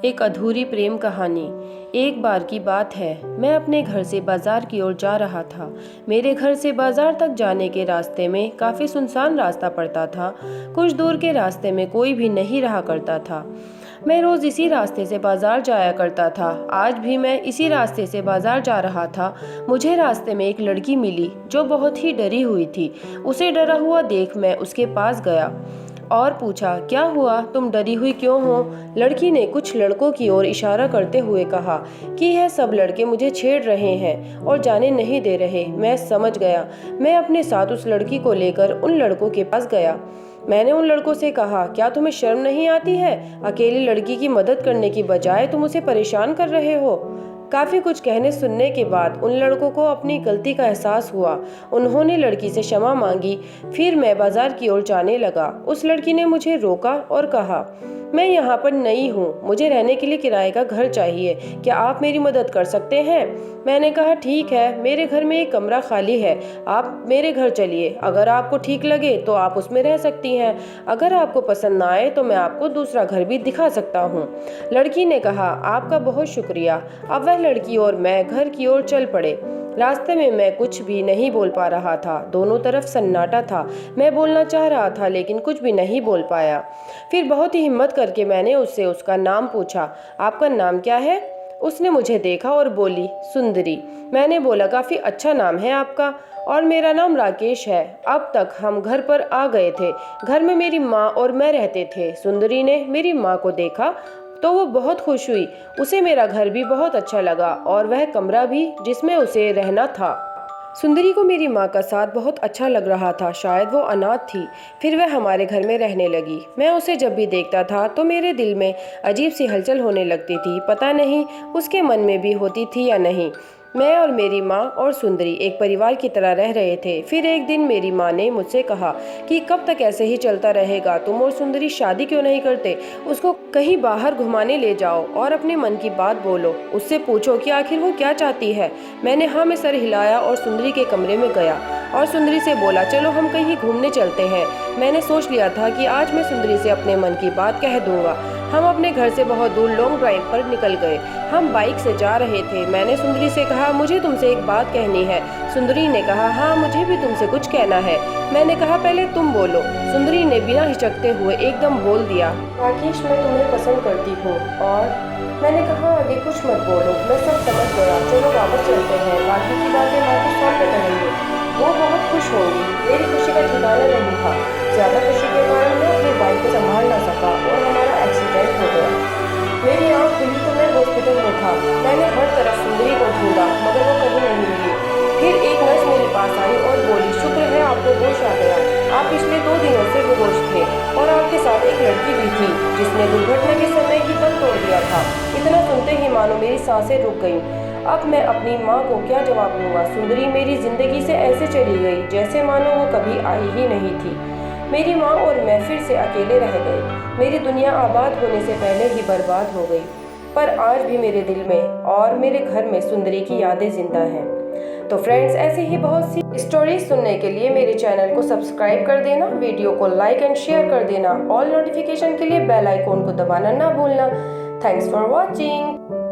एक अधूरी प्रेम कहानी। एक बार की बात है, मैं अपने घर से बाजार की ओर जा रहा था। मेरे घर से बाजार तक जाने के रास्ते में काफ़ी सुनसान रास्ता पड़ता था। कुछ दूर के रास्ते में कोई भी नहीं रहा करता था। मैं रोज़ इसी रास्ते से बाजार जाया करता था। आज भी मैं इसी रास्ते से बाजार जा रहा था। मुझे रास्ते में एक लड़की मिली जो बहुत ही डरी हुई थी। उसे डरा हुआ देख मैं उसके पास गया और पूछा, क्या हुआ, तुम डरी हुई क्यों हो? लड़की ने कुछ लड़कों की ओर इशारा करते हुए कहा कि यह सब लड़के मुझे छेड़ रहे हैं और जाने नहीं दे रहे। मैं समझ गया। मैं अपने साथ उस लड़की को लेकर उन लड़कों के पास गया। मैंने उन लड़कों से कहा, क्या तुम्हें शर्म नहीं आती है? अकेली लड़की की मदद करने की बजाय तुम उसे परेशान कर रहे हो। काफ़ी कुछ कहने सुनने के बाद उन लड़कों को अपनी गलती का एहसास हुआ। उन्होंने लड़की से क्षमा मांगी। फिर मैं बाजार की ओर जाने लगा। उस लड़की ने मुझे रोका और कहा, मैं यहाँ पर नई हूँ, मुझे रहने के लिए किराए का घर चाहिए, क्या आप मेरी मदद कर सकते हैं? मैंने कहा, ठीक है, मेरे घर में एक कमरा खाली है, आप मेरे घर चलिए। अगर आपको ठीक लगे तो आप उसमें रह सकती हैं। अगर आपको पसंद ना आए तो मैं आपको दूसरा घर भी दिखा सकता हूँ। लड़की ने कहा, आपका बहुत शुक्रिया। अब वह लड़की और मैं घर की ओर चल पड़े। रास्ते में मैं कुछ भी नहीं बोल पा रहा था। दोनों तरफ सन्नाटा था। मैं बोलना चाह रहा था लेकिन कुछ भी नहीं बोल पाया। फिर बहुत ही हिम्मत करके मैंने उससे उसका नाम पूछा, आपका नाम क्या है? उसने मुझे देखा और बोली, सुंदरी। मैंने बोला, काफ़ी अच्छा नाम है आपका। और मेरा नाम राकेश है। अब तक हम घर पर आ गए थे। घर में मेरी माँ और मैं रहते थे। सुंदरी ने मेरी माँ को देखा तो वो बहुत खुश हुई। उसे मेरा घर भी बहुत अच्छा लगा और वह कमरा भी जिसमें उसे रहना था। सुंदरी को मेरी माँ का साथ बहुत अच्छा लग रहा था। शायद वो अनाथ थी। फिर वह हमारे घर में रहने लगी। मैं उसे जब भी देखता था तो मेरे दिल में अजीब सी हलचल होने लगती थी। पता नहीं उसके मन में भी होती थी या नहीं। मैं और मेरी माँ और सुंदरी एक परिवार की तरह रह रहे थे। फिर एक दिन मेरी माँ ने मुझसे कहा कि कब तक ऐसे ही चलता रहेगा, तुम और सुंदरी शादी क्यों नहीं करते? उसको कहीं बाहर घुमाने ले जाओ और अपने मन की बात बोलो। उससे पूछो कि आखिर वो क्या चाहती है। मैंने हाँ में सर हिलाया और सुंदरी के कमरे में गया और सुंदरी से बोला, चलो हम कहीं घूमने चलते हैं। मैंने सोच लिया था कि आज मैं सुंदरी से अपने मन की बात कह दूंगा। हम अपने घर से बहुत दूर लॉन्ग ड्राइव पर निकल गए। हम बाइक से जा रहे थे। मैंने सुंदरी से कहा, मुझे तुमसे एक बात कहनी है। सुंदरी ने कहा, हाँ मुझे भी तुमसे कुछ कहना है। मैंने कहा, पहले तुम बोलो। सुंदरी ने बिना हिचकते हुए एकदम बोल दिया, राकेश मैं तुम्हें पसंद करती हूँ। और मैंने कहा, आगे कुछ मत बोलो, मैं सब समझ गया, चलो वापस चलते हैं, बाकी की बातें वापस फोन पे करेंगे। वो बहुत खुश होंगी। मेरी खुशी का ठिकाना नहीं था। ज्यादा खुशी के कारण मैं अपनी बाइक को संभाल ना सका और हमारा एक्सीडेंट हो गया। मेरी आँख खुली तो मैं हॉस्पिटल में था। मैंने हर तरफ सुंदरी को ढूंढा मगर वो कहीं नहीं मिली। फिर एक नर्स मेरे पास आई और बोली, शुक्र है आपको होश आ गया। आप पिछले 2 दिनों से बेहोश थे और आपके साथ एक लड़की भी थी जिसने दुर्घटना के समय ही दम तोड़ दिया था। इतना सुनते ही मानो मेरी सांसें रुक गईं। अब मैं अपनी माँ को क्या जवाब दूंगा? सुंदरी मेरी जिंदगी से ऐसे चली गई जैसे मानो वो कभी आई ही नहीं थी। मेरी माँ और मैं फिर से अकेले रह गए। मेरी दुनिया आबाद होने से पहले ही बर्बाद हो गई। पर आज भी मेरे दिल में और मेरे घर में सुंदरी की यादें जिंदा हैं। तो फ्रेंड्स, ऐसे ही बहुत सी स्टोरीज सुनने के लिए मेरे चैनल को सब्सक्राइब कर देना, वीडियो को लाइक एंड शेयर कर देना, ऑल नोटिफिकेशन के लिए बेल आइकॉन को दबाना ना भूलना। Thanks for watching.